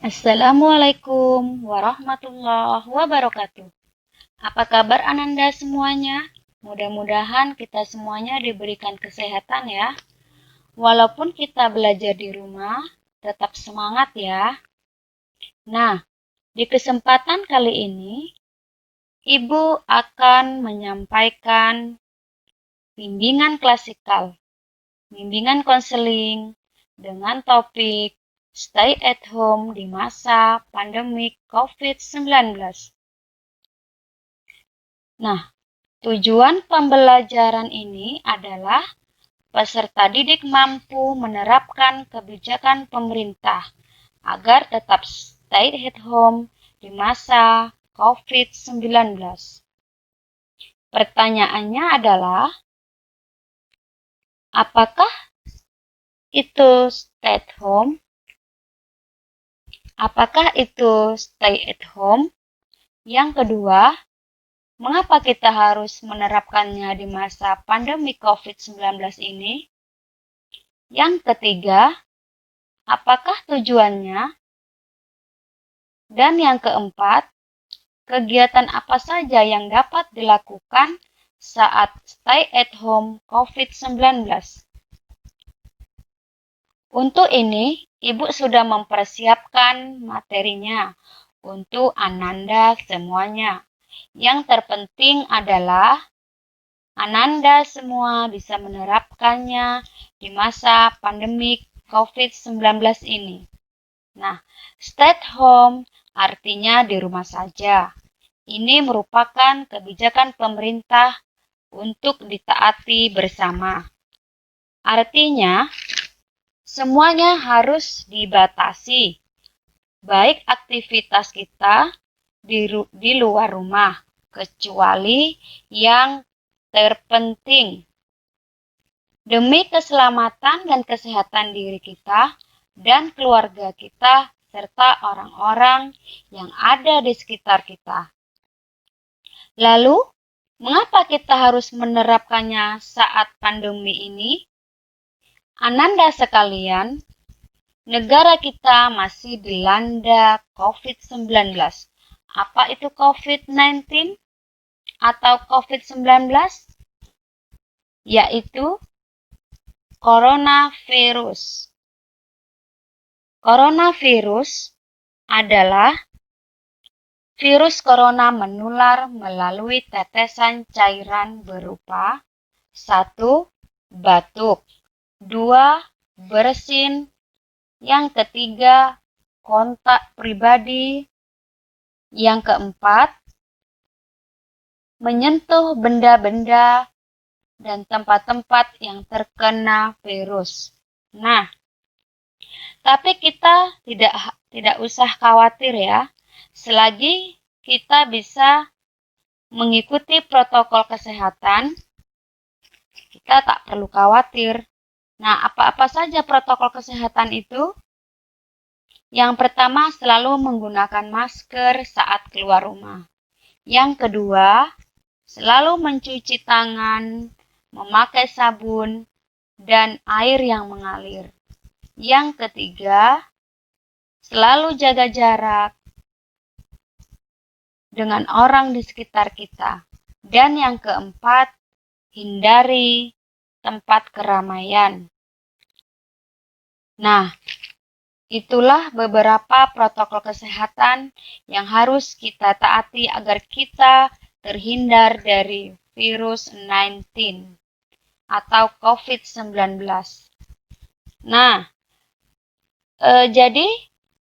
Assalamualaikum warahmatullahi wabarakatuh. Apa kabar Ananda semuanya? Mudah-mudahan kita semuanya diberikan kesehatan ya. Walaupun kita belajar di rumah, tetap semangat ya. Nah, di kesempatan kali ini, Ibu akan menyampaikan bimbingan klasikal, bimbingan konseling dengan topik Stay at home di masa pandemik COVID-19. Nah, tujuan pembelajaran ini adalah peserta didik mampu menerapkan kebijakan pemerintah agar tetap stay at home di masa COVID-19. Pertanyaannya adalah, apakah itu stay at home? Apakah itu stay at home? Yang kedua, mengapa kita harus menerapkannya di masa pandemi COVID-19 ini? Yang ketiga, apakah tujuannya? Dan yang keempat, kegiatan apa saja yang dapat dilakukan saat stay at home COVID-19? Untuk ini, Ibu sudah mempersiapkan materinya untuk Ananda semuanya. Yang terpenting adalah Ananda semua bisa menerapkannya di masa pandemik COVID-19 ini. Nah, stay at home artinya di rumah saja. Ini merupakan kebijakan pemerintah untuk ditaati bersama. Artinya, semuanya harus dibatasi, baik aktivitas kita di luar rumah, kecuali yang terpenting. Demi keselamatan dan kesehatan diri kita dan keluarga kita, serta orang-orang yang ada di sekitar kita. Lalu, mengapa kita harus menerapkannya saat pandemi ini? Ananda sekalian, negara kita masih dilanda COVID-19. Apa itu COVID-19 atau COVID-19? Yaitu coronavirus. Coronavirus adalah virus corona menular melalui tetesan cairan berupa 1. Batuk, 2. Bersin, yang ketiga kontak pribadi, yang keempat menyentuh benda-benda dan tempat-tempat yang terkena virus. Nah, tapi kita tidak usah khawatir ya, selagi kita bisa mengikuti protokol kesehatan, kita tak perlu khawatir. Nah, apa-apa saja protokol kesehatan itu? Yang pertama, selalu menggunakan masker saat keluar rumah. Yang kedua, selalu mencuci tangan, memakai sabun, dan air yang mengalir. Yang ketiga, selalu jaga jarak dengan orang di sekitar kita. Dan yang keempat, hindari tempat keramaian. Nah, itulah beberapa protokol kesehatan yang harus kita taati agar kita terhindar dari virus 19 atau COVID-19. Nah, jadi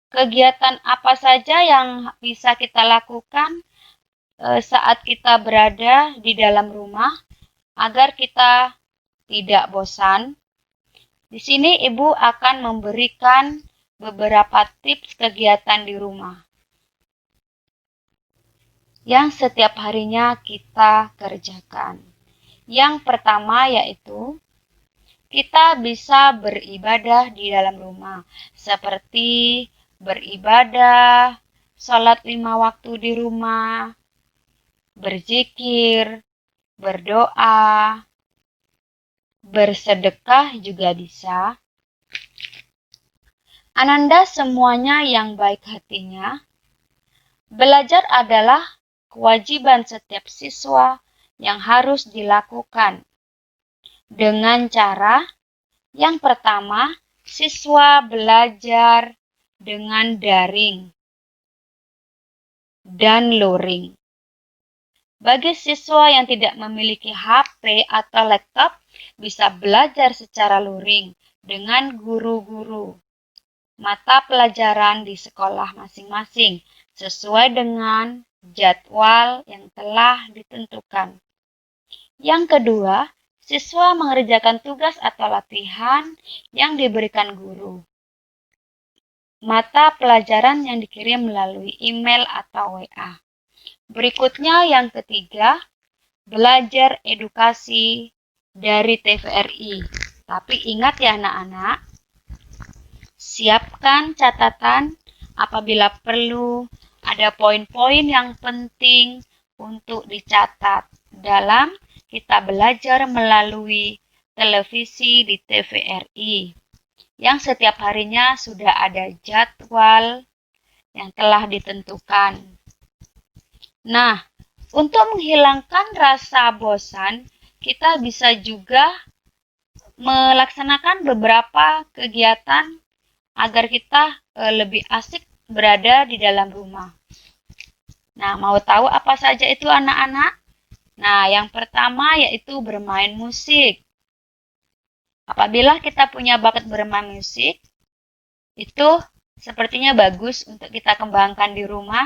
kegiatan apa saja yang bisa kita lakukan saat kita berada di dalam rumah agar kita tidak bosan? Di sini Ibu akan memberikan beberapa tips kegiatan di rumah yang setiap harinya kita kerjakan. Yang pertama yaitu kita bisa beribadah di dalam rumah, seperti beribadah, sholat 5 waktu di rumah, berzikir, berdoa, bersedekah juga bisa. Ananda semuanya yang baik hatinya, belajar adalah kewajiban setiap siswa yang harus dilakukan dengan cara yang pertama, siswa belajar dengan daring dan luring. Bagi siswa yang tidak memiliki HP atau laptop, bisa belajar secara luring dengan guru-guru mata pelajaran di sekolah masing-masing sesuai dengan jadwal yang telah ditentukan. Yang kedua, siswa mengerjakan tugas atau latihan yang diberikan guru. Mata pelajaran yang dikirim melalui email atau WA. Berikutnya yang ketiga, belajar edukasi dari TVRI. Tapi ingat ya anak-anak, siapkan catatan apabila perlu, ada poin-poin yang penting untuk dicatat dalam kita belajar melalui televisi di TVRI yang setiap harinya sudah ada jadwal yang telah ditentukan. Nah, untuk menghilangkan rasa bosan, kita bisa juga melaksanakan beberapa kegiatan agar kita lebih asik berada di dalam rumah. Nah, mau tahu apa saja itu anak-anak? Nah, yang pertama yaitu bermain musik. Apabila kita punya bakat bermain musik, itu sepertinya bagus untuk kita kembangkan di rumah.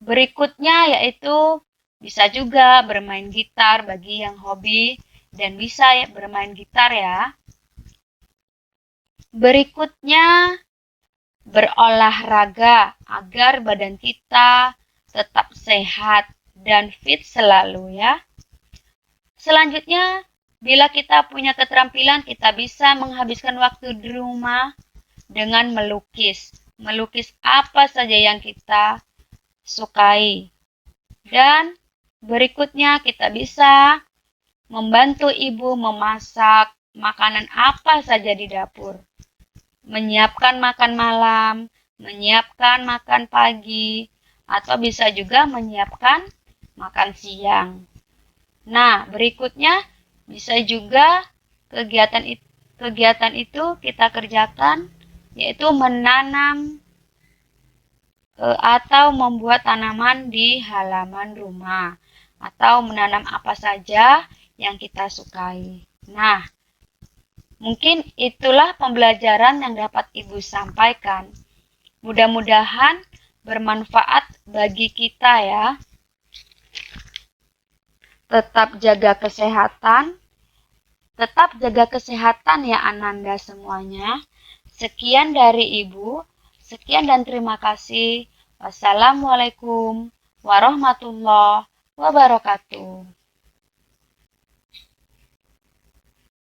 Berikutnya yaitu bisa juga bermain gitar bagi yang hobi dan bisa bermain gitar ya. Berikutnya berolahraga agar badan kita tetap sehat dan fit selalu ya. Selanjutnya, bila kita punya keterampilan, kita bisa menghabiskan waktu di rumah dengan melukis. Melukis apa saja yang kita sukai. Dan berikutnya kita bisa membantu ibu memasak makanan apa saja di dapur. Menyiapkan makan malam, menyiapkan makan pagi, atau bisa juga menyiapkan makan siang. Nah, berikutnya bisa juga kegiatan itu kita kerjakan yaitu menanam atau membuat tanaman di halaman rumah atau menanam apa saja yang kita sukai. Nah, mungkin itulah pembelajaran yang dapat Ibu sampaikan. Mudah-mudahan bermanfaat bagi kita ya. Tetap jaga kesehatan ya Ananda semuanya. Sekian dari Ibu. Sekian dan terima kasih. Wassalamualaikum warahmatullahi wabarakatuh.